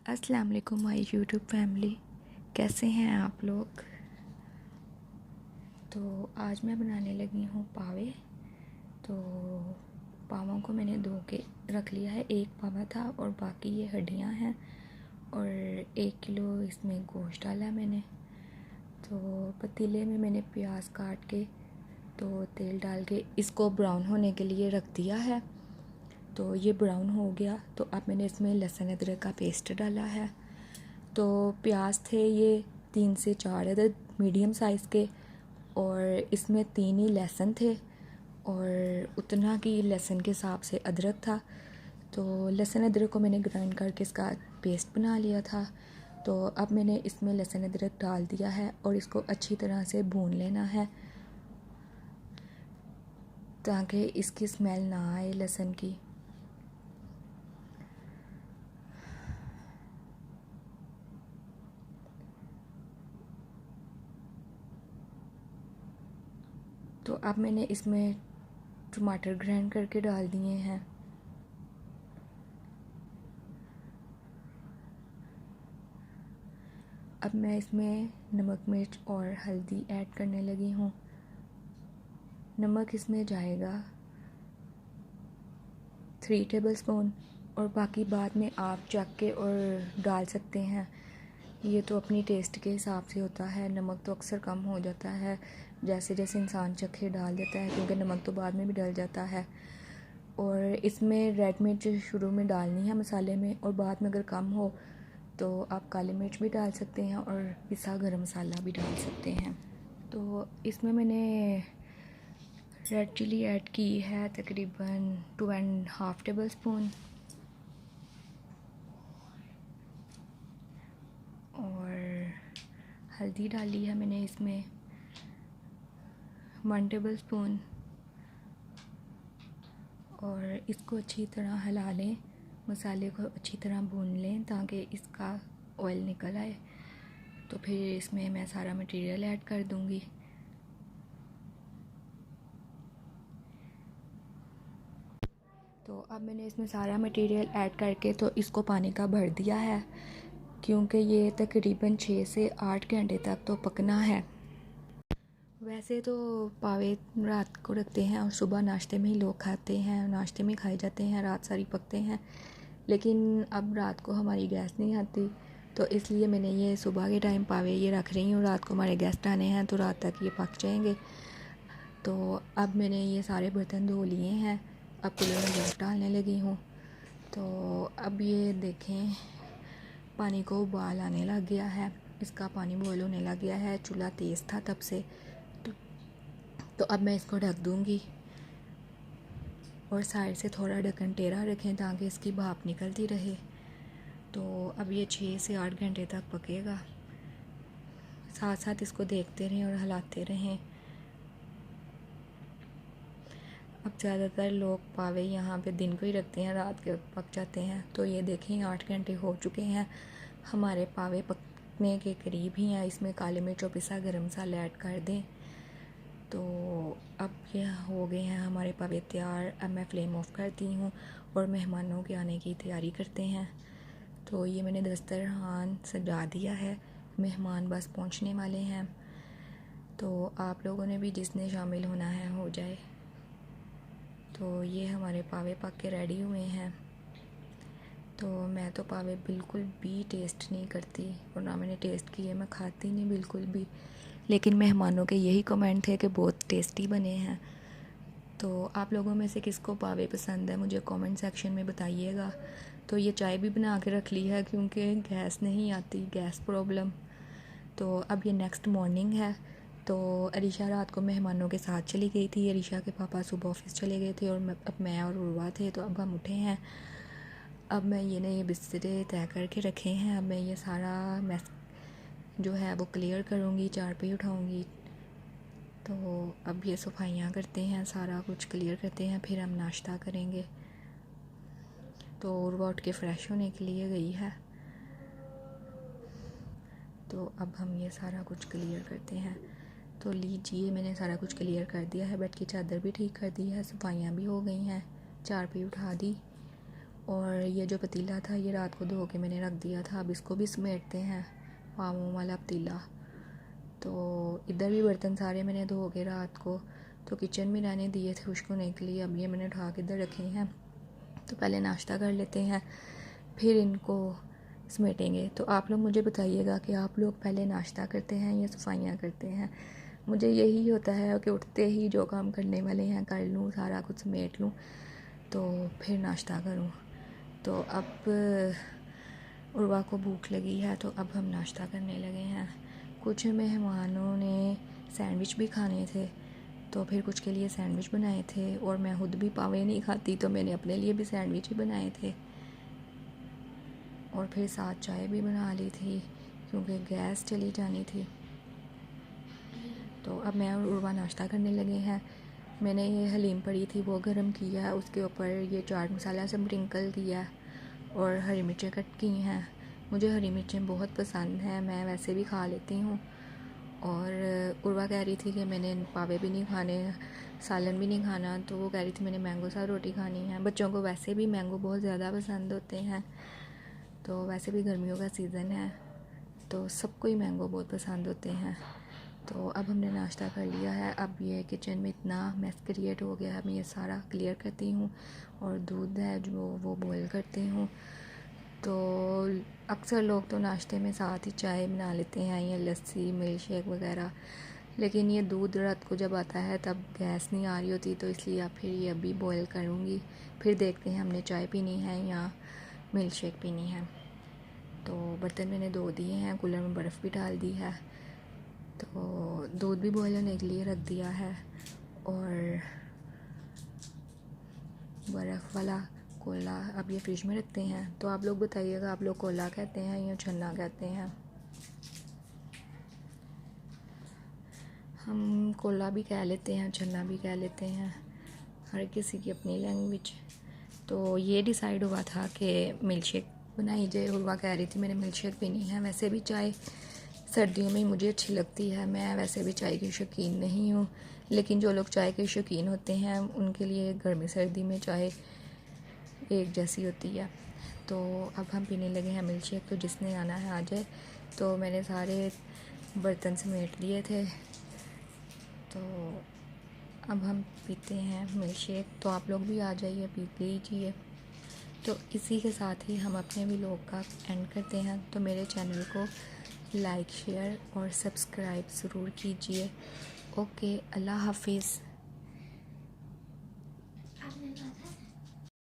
अस्सलाम वालेकुम my YouTube family, कैसे हैं आप लोग। तो आज मैं बनाने लगी हूँ पावे। तो पावों को मैंने धो के रख लिया है। एक पावा था और बाकी ये हड्डियाँ हैं और 1 किलो इसमें गोश्त डाला है मैंने। तो पतीले में मैंने प्याज काट के तो तेल डाल के इसको ब्राउन होने के लिए रख दिया है। तो ये ब्राउन हो गया तो अब मैंने इसमें लहसुन अदरक का पेस्ट डाला है। तो प्याज थे ये 3 से 4 अदद मीडियम साइज़ के और इसमें 3 ही लहसुन थे और उतना की लहसुन के हिसाब से अदरक था। तो लहसुन अदरक को मैंने ग्राइंड करके इसका पेस्ट बना लिया था। तो अब मैंने इसमें लहसुन अदरक डाल दिया है और इसको अच्छी तरह से भून लेना है ताकि इसकी स्मेल ना आए लहसुन की। तो अब मैंने इसमें टमाटर ग्राइंड करके डाल दिए हैं। अब मैं इसमें नमक मिर्च और हल्दी ऐड करने लगी हूँ। नमक इसमें जाएगा 3 टेबलस्पून और बाकी बाद में आप चख के और डाल सकते हैं। ये तो अपनी टेस्ट के हिसाब से होता है। नमक तो अक्सर कम हो जाता है जैसे जैसे इंसान चखे डाल देता है, क्योंकि नमक तो बाद में भी डल जाता है। और इसमें रेड मिर्च शुरू में डालनी है मसाले में और बाद में अगर कम हो तो आप काली मिर्च भी डाल सकते हैं और पिसा गरम मसाला भी डाल सकते हैं। तो इसमें मैंने रेड चिली ऐड की है तकरीबन 2.5 टेबलस्पून और हल्दी डाली है मैंने इसमें 1 टेबलस्पून और इसको अच्छी तरह हिला लें, मसाले को अच्छी तरह भून लें ताकि इसका ऑयल निकल आए। तो फिर इसमें मैं सारा मटेरियल ऐड कर दूंगी। तो अब मैंने इसमें सारा मटेरियल ऐड करके तो इसको पानी का भर दिया है, क्योंकि ये तकरीबन 6 से 8 घंटे तक तो पकना है। वैसे तो पावे रात को रखते हैं और सुबह नाश्ते में ही लोग खाते हैं, नाश्ते में खाए जाते हैं, रात सारी पकते हैं। लेकिन अब रात को हमारी गैस नहीं आती तो इसलिए मैंने ये सुबह के टाइम पावे ये रख रही हूँ। रात को हमारे गेस्ट आने हैं तो रात तक ये पक जाएंगे। तो अब मैंने ये सारे बर्तन धो लिए हैं। अब कुल्हड़ में गैस डालने लगी हूँ। तो अब ये देखें पानी को उबाल आने लग गया है, इसका पानी बॉयल होने लग गया है। चूल्हा तेज़ था तब से। तो अब मैं इसको ढक दूँगी और साइड से थोड़ा ढक्कन टेढ़ा रखें ताकि इसकी भाप निकलती रहे। तो अब ये 6 से 8 घंटे तक पकेगा। साथ साथ इसको देखते रहें और हिलाते रहें। अब ज़्यादातर लोग पावे यहाँ पे दिन को ही रखते हैं, रात के पक जाते हैं। तो ये देखें 8 घंटे हो चुके हैं, हमारे पावे पकने के करीब ही हैं। इसमें काली मिर्च और पिसा गरम मसाला ऐड कर दें। तो अब ये हो गए हैं हमारे पावे तैयार। अब मैं फ्लेम ऑफ करती हूँ और मेहमानों के आने की तैयारी करते हैं। तो ये मैंने दस्तरखान सजा दिया है, मेहमान बस पहुँचने वाले हैं। तो आप लोगों ने भी जिसने शामिल होना है हो जाए। तो ये हमारे पावे पक के रेडी हुए हैं। तो मैं तो पावे बिल्कुल भी टेस्ट नहीं करती और ना मैंने टेस्ट किए, मैं खाती नहीं बिल्कुल भी। लेकिन मेहमानों के यही कमेंट थे कि बहुत टेस्टी बने हैं। तो आप लोगों में से किसको पावे पसंद है मुझे कमेंट सेक्शन में बताइएगा। तो ये चाय भी बना के रख ली है क्योंकि गैस नहीं आती, गैस प्रॉब्लम। तो अब ये नेक्स्ट मॉर्निंग है। तो अरीशा रात को मेहमानों के साथ चली गई थी। अरीशा के पापा सुबह ऑफिस चले गए थे और अब मैं और उर्वा थे। तो अब हम उठे हैं। अब मैं ये नए बिस्तरे तय करके रखे हैं। अब मैं ये सारा मैस जो है वो क्लियर करूँगी, चारपाई उठाऊँगी। तो अब ये सफाइयाँ करते हैं, सारा कुछ क्लियर करते हैं, फिर हम नाश्ता करेंगे। तो उर्वा उठ के फ़्रेश होने के लिए गई है। तो अब हम ये सारा कुछ क्लियर करते हैं। तो लीजिए मैंने सारा कुछ क्लियर कर दिया है, बेड की चादर भी ठीक कर दी है, सफाइयाँ भी हो गई हैं, चारपाई उठा दी और ये जो पतीला था ये रात को धो के मैंने रख दिया था, अब इसको भी समेटते हैं, पावों वाला पतीला। तो इधर भी बर्तन सारे मैंने धो के रात को तो किचन में रहने दिए थे खुश्क होने के लिए, अब ये मैंने उठा के इधर रखे हैं। तो पहले नाश्ता कर लेते हैं, फिर इनको समेटेंगे। तो आप लोग मुझे बताइएगा कि आप लोग पहले नाश्ता करते हैं या सफाइयाँ करते हैं। मुझे यही होता है कि उठते ही जो काम करने वाले हैं कर लूँ, सारा कुछ समेट लूँ तो फिर नाश्ता करूँ। तो अब उर्वा को भूख लगी है तो अब हम नाश्ता करने लगे हैं। कुछ मेहमानों ने सैंडविच भी खाने थे तो फिर कुछ के लिए सैंडविच बनाए थे, और मैं खुद भी पावे नहीं खाती तो मैंने अपने लिए भी सैंडविच ही बनाए थे, और फिर साथ चाय भी बना ली थी क्योंकि गैस चली जानी थी। तो अब मैं और उर्वा नाश्ता करने लगे हैं। मैंने ये हलीम पड़ी थी वो गर्म किया है, उसके ऊपर ये चाट मसाला सब स्प्रिंकल किया और हरी मिर्चें कट की हैं। मुझे हरी मिर्चें बहुत पसंद हैं, मैं वैसे भी खा लेती हूँ। और उर्वा कह रही थी कि मैंने पावे भी नहीं खाने, सालन भी नहीं खाना, तो वो कह रही थी मैंने मैंगो साथ रोटी खानी है। बच्चों को वैसे भी मैंगो बहुत ज़्यादा पसंद होते हैं, तो वैसे भी गर्मियों का सीज़न है तो सबको ही मैंगो बहुत पसंद होते हैं। तो अब हमने नाश्ता कर लिया है। अब ये किचन में इतना मैस क्रिएट हो गया है, मैं ये सारा क्लियर करती हूँ और दूध है जो वो बॉयल करती हूँ। तो अक्सर लोग तो नाश्ते में साथ ही चाय बना लेते हैं या लस्सी, मिल्क शेक वगैरह, लेकिन ये दूध रात को जब आता है तब गैस नहीं आ रही होती, तो इसलिए अब फिर ये अभी बॉयल करूँगी, फिर देखते हैं हमने चाय पीनी है या मिल्क शेक पीनी है। तो बर्तन मैंने धो दिए हैं, कूलर में बर्फ़ भी डाल दी है, तो दूध भी बॉयल होने के लिए रख दिया है, और बर्फ़ वाला कोला अब ये फ्रिज में रखते हैं। तो आप लोग बताइएगा आप लोग कोला कहते हैं या छन्ना कहते हैं। हम कोला भी कह लेते हैं, छन्ना भी कह लेते हैं, हर किसी की अपनी लैंग्वेज। तो ये डिसाइड हुआ था कि मिल्क शेक बनाई जाए। उर्वा कह रही थी मैंने मिल्क शेक पीनी है। वैसे भी चाय सर्दियों में मुझे अच्छी लगती है, मैं वैसे भी चाय की शौकीन नहीं हूँ, लेकिन जो लोग चाय के शौकीन होते हैं उनके लिए गर्मी सर्दी में चाय एक जैसी होती है। तो अब हम पीने लगे हैं मिल्क शेक, तो जिसने आना है आ जाए। तो मैंने सारे बर्तन समेट लिए थे, तो अब हम पीते हैं मिल्क शेक। तो आप लोग भी आ जाइए, पी लीजिए। तो इसी के साथ ही हम अपने व्लॉग का एंड करते हैं। तो मेरे चैनल को लाइक, शेयर और सब्सक्राइब ज़रूर कीजिए। ओके, अल्लाह हाफिज़।